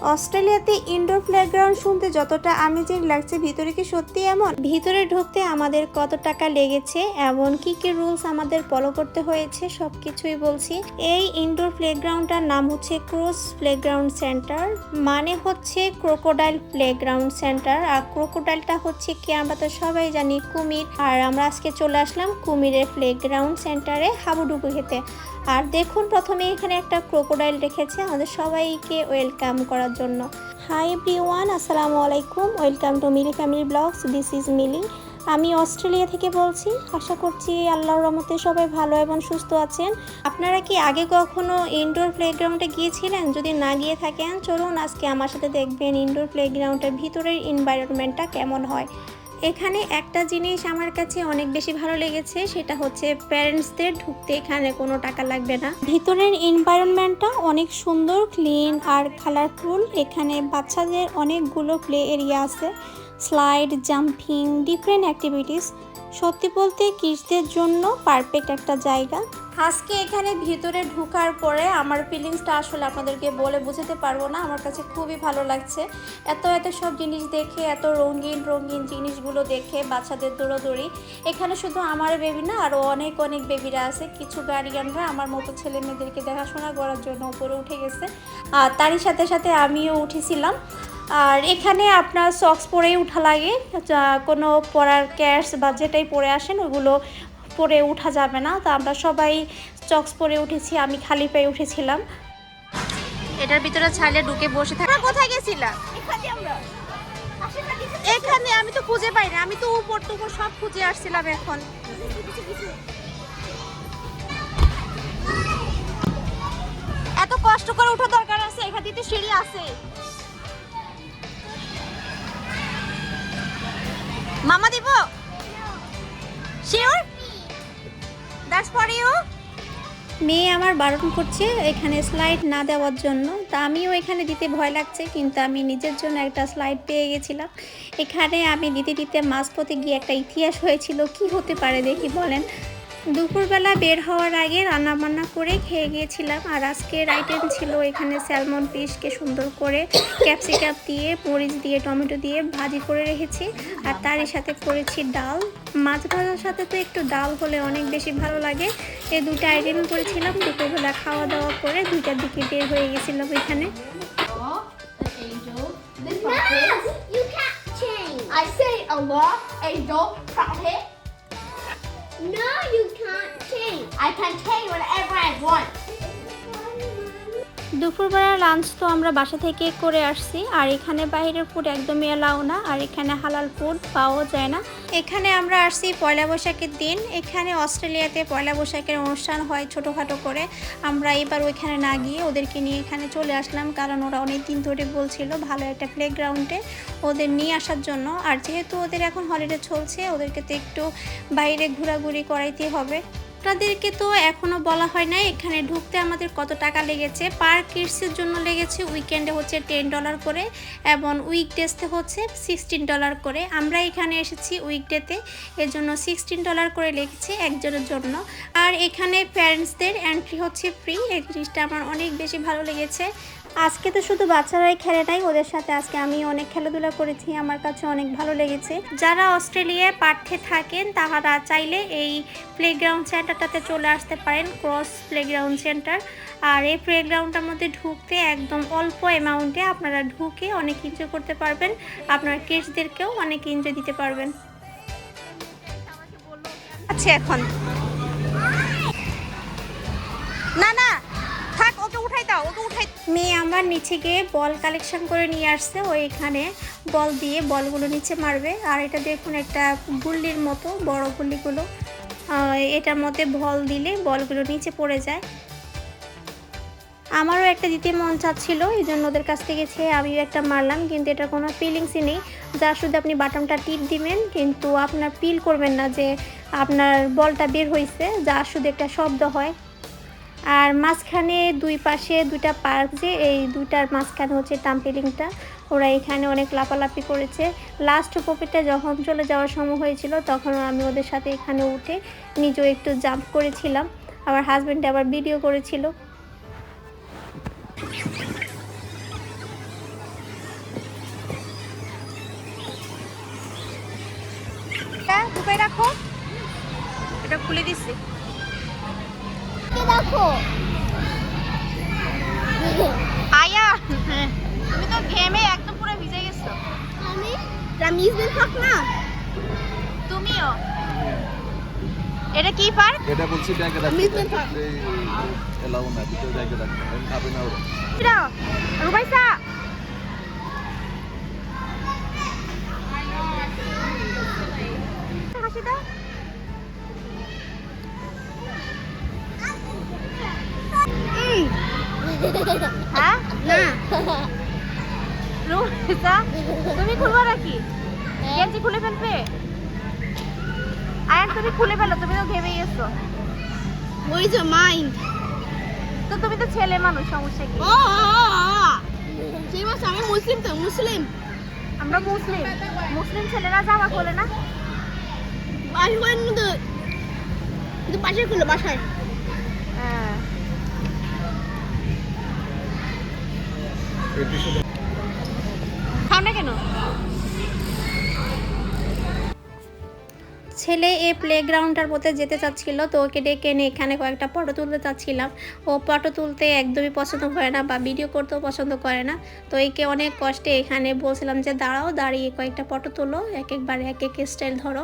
অস্ট্রেলিয়াতে indoor playground শুনতে যতটা আমেজিং লাগছে, ভিতরে কি সত্যি এমন? ভিতরে ঢুকতে আমাদের কত টাকা লেগেছে, এমন কি কি রুলস আমাদের ফলো করতে হয়েছে, সবকিছুই বলছি। এই ইনডোর প্লেগ্রাউন্ডটার নাম হচ্ছে ক্রুজ প্লেগ্রাউন্ড সেন্টার, মানে হচ্ছে ক্রোকোডাইল প্লেগ্রাউন্ড সেন্টার। আর ক্রোকোডাইলটা হচ্ছে কি, আমরা তো সবাই জানি কুমির। আর আমরা আজকে চলে আসলাম কুমিরের প্লেগ্রাউন্ড সেন্টারে হাবুডুবু খেতে। আর দেখুন, প্রথমে এখানে একটা ক্রোকোডাইল রেখেছে আমাদের সবাইকে ওয়েলকাম করার জন্য। হাই এভরিওয়ান, আসসালামু আলাইকুম, welcome to Mili family blogs. This is Mili. আমি অস্ট্রেলিয়া থেকে বলছি। আশা করছি আল্লাহর রহমতে সবাই ভালো এবং সুস্থ আছেন। আপনারা কি আগে কখনো ইনডোর প্লেগ্রাউন্ডে গিয়েছিলেন? যদি না গিয়ে থাকেন, চলুন আজকে আমার সাথে দেখবেন ইনডোর প্লেগ্রাউন্ডের ভিতরের এনভায়রনমেন্টটা কেমন হয়। এখানে একটা জিনিস আমার কাছে অনেক বেশি ভালো লেগেছে, সেটা হচ্ছে প্যারেন্টসদের ঢুকতে এখানে কোনো টাকা লাগবে না। ভিতরের এনভায়রনমেন্টটা অনেক সুন্দর, ক্লিন আর কালারফুল। এখানে বাচ্চাদের অনেকগুলো প্লে এরিয়া আছে, স্লাইড, জাম্পিং, ডিফারেন্ট অ্যাক্টিভিটিস। সত্যি বলতে কিডসদের জন্য পারফেক্ট একটা জায়গা। আজকে এখানে ভিতরে ঢোকার পরে আমার ফিলিংসটা আসলে আপনাদেরকে বলে বোঝাতে পারবো না। আমার কাছে খুবই ভালো লাগছে এত সব জিনিস দেখে, এত রঙিন রঙিন জিনিসগুলো দেখে, বাচ্চাদের দৌড়াদৌড়ি। এখানে শুধু আমার বেবি না, আরও অনেক বেবিরা আছে। কিছু গার্ডিয়ানরা আমার মতো ছেলে মেয়েদেরকে দেখাশোনা করার জন্য উপরে উঠে গেছে, আর তারই সাথে সাথে আমিও উঠেছিলাম। আর এখানে আপনার সক্স পরেই উঠা লাগে, কোনো পরার ক্যাটস বা যেটাই পরে আসেন ওগুলো পরে উঠা যাবে না। তো আমরা সবাই সক্স পরে উঠেছি, আমি খালি পায়ে উঠেছিলাম। এটার ভিতরে ছাইলে ঢুকে বসে থাকা। কোথায় গেছিলাম? এখানে আমি তো খুঁজে পাই না, আমি তো উপর টুপর সব খুঁজে আসছিলাম। এখন এত কষ্ট করে উঠা দরকার আছে? এখানে তো সিঁড়ি আছে। মামা দিব? শিওর? That's for you. মেয়ে আমার বারণ করছে এখানে স্লাইড না দেওয়ার জন্য, তা আমিও এখানে দিতে ভয় লাগছে, কিন্তু আমি নিজের জন্য একটা স্লাইড পেয়ে গেছিলাম। এখানে আমি দিতে মাঝপথে গিয়ে একটা ইতিহাস হয়েছিল। কি হতে পারে দেখি বলেন। দুপুরবেলা বের হওয়ার আগে রান্নাবান্না করে খেয়ে গিয়েছিলাম। আর আজকের আইটেম ছিল এখানে স্যালমন ফিশকে সুন্দর করে ক্যাপসিকাম দিয়ে, মরিচ দিয়ে, টমেটো দিয়ে ভাজি করে রেখেছি। আর তারই সাথে করেছি ডাল। মাছ ভাজার সাথে তো একটু ডাল হলে অনেক বেশি ভালো লাগে। এই দুটো আইটেম করেছিলাম। দুপুরবেলা খাওয়া দাওয়া করে 2টার দিকে বের হয়ে গেছিলাম এখানে। I say Allah, angel, prophet. No, you can't change. I can change whenever I want. দুপুরবেলা লাঞ্চ তো আমরা বাসা থেকে করে আসছি। আর এখানে বাইরের ফুড একদমই এলাও না, আর এখানে হালাল ফুড পাওয়া যায় না। এখানে আমরা আসছি পয়লা বৈশাখের দিন। এখানে অস্ট্রেলিয়াতে পয়লা বৈশাখের অনুষ্ঠান হয় ছোটোখাটো করে। আমরা এবার ওইখানে না গিয়ে ওদেরকে নিয়ে এখানে চলে আসলাম, কারণ ওরা অনেক দিন ধরে বলছিল ভালো একটা প্লেগ্রাউন্ডে ওদের নিয়ে আসার জন্য। আর যেহেতু ওদের এখন হলিডে চলছে, ওদেরকে তো একটু বাইরে ঘোরাঘুরি করাইতে হবে। আপনাদেরকে তো এখনও বলা হয় নাই এখানে ঢুকতে আমাদের কত টাকা লেগেছে। পার কিডসের জন্য লেগেছে উইকেন্ডে হচ্ছে $10 করে, এবং উইকডেজতে হচ্ছে $16 করে। আমরা এখানে এসেছি উইকডেতে, এর জন্য $16 করে লেগেছে একজনের জন্য। আর এখানে প্যারেন্টসদের এন্ট্রি হচ্ছে ফ্রি। এই জিনিসটা আমার অনেক বেশি ভালো লেগেছে। আজকে তো শুধু বাচ্চারাই খেলে নাই, ওদের সাথে আজকে আমি অনেক খেলাধুলা করেছি, আমার কাছে অনেক ভালো লেগেছে। যারা অস্ট্রেলিয়ায় পার্থে থাকেন তারা চাইলে এই প্লেগ্রাউন্ড সেন্টারটাতে চলে আসতে পারেন, ক্রস প্লেগ্রাউন্ড সেন্টার। আর এই প্লেগ্রাউন্ডটার মধ্যে ঢুকতে একদম অল্প অ্যামাউন্টে আপনারা ঢুকে অনেক এনজয় করতে পারবেন, আপনার কিডসদেরকেও অনেক এনজয় দিতে পারবেন। আচ্ছা, এখন না থাক, ওকে উঠাই দাও, ওকে উঠাই। মেয়ে আমার নিচে গিয়ে বল কালেকশন করে নিয়ে আসছে। ও এখানে বল দিয়ে বলগুলো নিচে মারবে। আর এটা দেখুন একটা গুল্লির মতো, বড় গুল্লিগুলো, এটার মধ্যে বল দিলে বলগুলো নিচে পড়ে যায়। আমারও একটা দিতে মন চাচ্ছিল, এই জন্য ওদের কাছ থেকে খেয়ে আমিও একটা মারলাম, কিন্তু এটার কোনো ফিলিংসই নেই। যা শুধু আপনি বাটনটা টিপ দিবেন, কিন্তু আপনার ফিল করবেন না যে আপনার বলটা বের হয়েছে, যা শুধু একটা শব্দ হয়। আর মাঝখানে দুই পাশে 2টা পার্ক, যে এই 2টার মাঝখানে হচ্ছে টাম্পলিংটা। ওরা এখানে অনেক লাফালাফি করেছে। লাস্ট পপিটা যখন চলে যাওয়ার সময় হয়েছিল, তখন আমি ওদের সাথে এখানে উঠে নিজেও একটু জাম্প করেছিলাম। আমার হাজব্যান্ড আবার ভিডিও করেছিল। খুলে দিচ্ছি। দেখো আয়া তুমি তো ঘেমে একদম পুরো ভিজে গেছো। আমি থাক না তুমিও। এটা কি পার্ক? এটা বলছি ব্যাগে রাখতে এলাও না ভিতরে ব্যাগে রাখতে আমি খাবে না ওরা। এটা রুবাইসা হাসি দাও। হ্যাঁ না রুবাইসা তুমি খুলবা নাকি? গেঞ্জি খুলে ফেলবে? আয়ান তুমি খুলে ফেলো, তুমি তো ঘেমে গেছো। ওই যে মাইন্ড তো তুমি তো ছেলে মানুষ, সমস্যা কি? সেই মাস আমি মুসলিম তো মুসলিম আমরা মুসলিম, মুসলিম ছেলেরা জামা খোলে না। বাস করেন কিন্তু বাসায় খুলে বাসায় হ্যাঁ খাও না কেন? ছেলে এই প্লেগ্রাউন্ডটার মধ্যে যেতে চাচ্ছিল, তো ওকে ডেকে এনে এখানে কয়েকটা ফটো তুলতে চাচ্ছিলাম। ও ফটো তুলতে একদমই পছন্দ করে না বা ভিডিও করতেও পছন্দ করে না। তো একে অনেক কষ্টে এখানে বলছিলাম যে দাঁড়াও, দাঁড়িয়ে কয়েকটা ফটো তুলো, একবারে এক এক স্টাইল ধরো।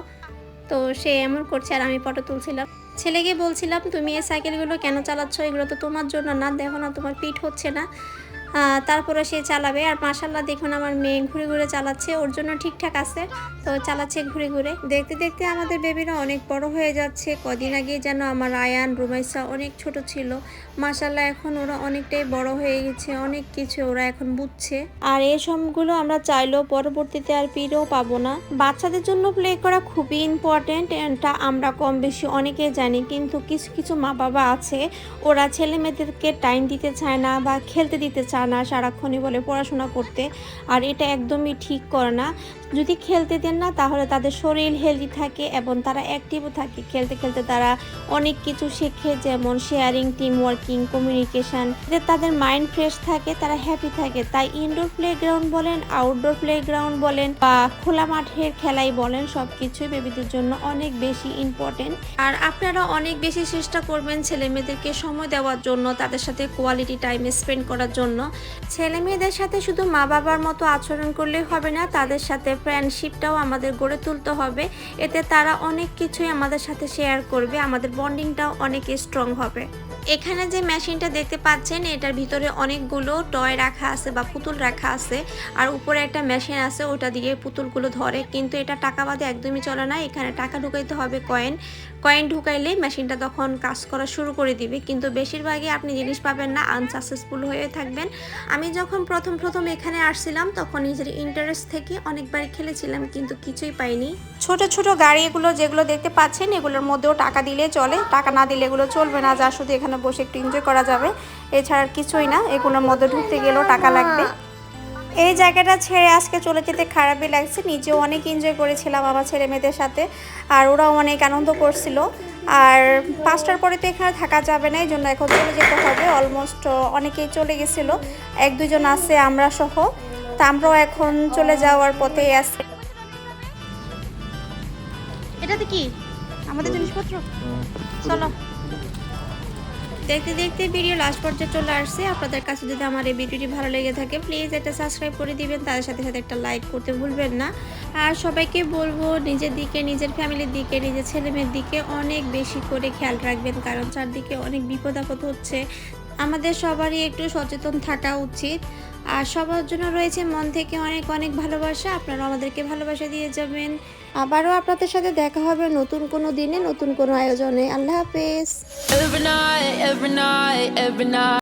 তো সে এমন করছে আর আমি ফটো তুলছিলাম। ছেলেকে বলছিলাম তুমি এই সাইকেলগুলো কেন চালাচ্ছ, এগুলো তো তোমার জন্য না, দেখো না তোমার পিঠ হচ্ছে না। তারপরে সে চালাবে। আর মাশাআল্লাহ দেখুন আমার মেয়ে ঘুরে ঘুরে চালাচ্ছে, ওর জন্য ঠিকঠাক আছে, তো চালাচ্ছে ঘুরে ঘুরে। দেখতে দেখতে আমাদের বেবিরা অনেক বড় হয়ে যাচ্ছে। কদিন আগে যেন আমার আয়ান রুমাইসা অনেক ছোট ছিল, মাশাআল্লাহ এখন ওরা অনেকটাই বড় হয়ে গেছে, অনেক কিছু ওরা এখন বুঝছে। আর এই সবগুলো আমরা চাইলেও পরবর্তীতে আর ফিরেও পাবো না। বাচ্চাদের জন্য প্লে করা খুবই ইম্পর্টেন্ট, এটা আমরা কম বেশি অনেকেই জানি, কিন্তু কিছু কিছু মা বাবা আছে ওরা ছেলে মেয়েদেরকে টাইম দিতে চায় না বা খেলতে দিতে চায় না, সারাক্ষণই বলে পড়াশোনা করতে। আর এটা একদমই ঠিক করে না। যদি খেলতে দেন না তাহলে তাদের শরীর হেলদি থাকে এবং তারা অ্যাক্টিভও থাকে। খেলতে খেলতে তারা অনেক কিছু শেখে, যেমন শেয়ারিং, টিম ওয়ার্কিং, কমিউনিকেশান। এতে তাদের মাইন্ড ফ্রেশ থাকে, তারা হ্যাপি থাকে। তাই ইনডোর প্লেগ্রাউন্ড বলেন, আউটডোর প্লেগ্রাউন্ড বলেন বা খোলা মাঠের খেলাই বলেন, সব কিছুই বেবিদের জন্য অনেক বেশি ইম্পর্টেন্ট। আর আপনারা অনেক বেশি চেষ্টা করবেন ছেলে মেয়েদেরকে সময় দেওয়ার জন্য, তাদের সাথে কোয়ালিটি টাইম স্পেন্ড করার জন্য। ছেলে মেয়েদের সাথে শুধু মা বাবার মতো আচরণ করলেই হবে না, তাদের সাথে ফ্রেন্ডশিপটাও আমাদের গড়ে তুলতে হবে। এতে তারা অনেক কিছুই আমাদের সাথে শেয়ার করবে, আমাদের বন্ডিংটাও অনেক স্ট্রং হবে। এখানে যে মেশিনটা দেখতে পাচ্ছেন এটার ভিতরে অনেকগুলো টয় রাখা আছে বা পুতুল রাখা আছে, আর উপরে একটা মেশিন আছে ওটা দিয়ে পুতুলগুলো ধরে। কিন্তু এটা টাকা বাদে একদমই চলে না, এখানে টাকা ঢুকাইতে হবে, কয়েন ঢুকাইলে মেশিনটা তখন কাজ করা শুরু করে দিবে। কিন্তু বেশিরভাগই আপনি জিনিস পাবেন না, আনসাকসেসফুল হয়ে থাকবেন। আমি যখন প্রথম এখানে আসছিলাম তখন নিজের ইন্টারেস্ট থেকে অনেকবার খেলেছিলাম, কিন্তু কিছুই পাইনি। ছোট ছোট গাড়ি এগুলো যেগুলো দেখতে পাচ্ছেন এগুলোর মধ্যেও টাকা দিলে চলে, টাকা না দিলে এগুলো চলবে না, যা শুধু এখানে বসে একটু এনজয় করা যাবে, এছাড়া কিছুই না। এগুলোর মধ্যে ঢুকতে গেলেও টাকা লাগবে। এই জায়গাটা ছেড়ে আজকে চলে যেতে খারাপই লাগছে, নিজেও অনেক এনজয় করেছিলাম আমার ছেলে মেয়েদের সাথে, আর ওরাও অনেক আনন্দ করছিল। আর 5টার পরে তো এখানে থাকা যাবে না, এই জন্য এখন চলে যেতে হবে। অলমোস্ট অনেকেই চলে গেছিলো, 1-2 জন আছে আমরা সহ, তা আমরাও এখন চলে যাওয়ার পথে আছি। এটাতে কি আমাদের জিনিসপত্র, চলো। দেখতে দেখতে ভিডিও লাস্ট পর্যায়ে চলে আসছে। আপনাদের কাছে যদি আমার এই ভিডিওটি ভালো লেগে থাকে প্লিজ এটা সাবস্ক্রাইব করে দিবেন, তাদের সাথে সাথে একটা লাইক করতে ভুলবেন না। আর সবাইকে বলবো নিজের দিকে, নিজের ফ্যামিলির দিকে, নিজের ছেলেমেয়ের দিকে অনেক বেশি করে খেয়াল রাখবেন, কারণ চারদিকে অনেক বিপদ আপদ হচ্ছে। আমাদের সবারই একটু সচেতন থাকা উচিত। আর সবার জন্য রয়েছে মন থেকে অনেক অনেক ভালোবাসা, আপনারা আমাদেরকে ভালোবাসা দিয়ে যাবেন। আবারও আপনাদের সাথে দেখা হবে নতুন কোনো দিনে, নতুন কোনো আয়োজনে। আল্লাহ হাফেজ। Every night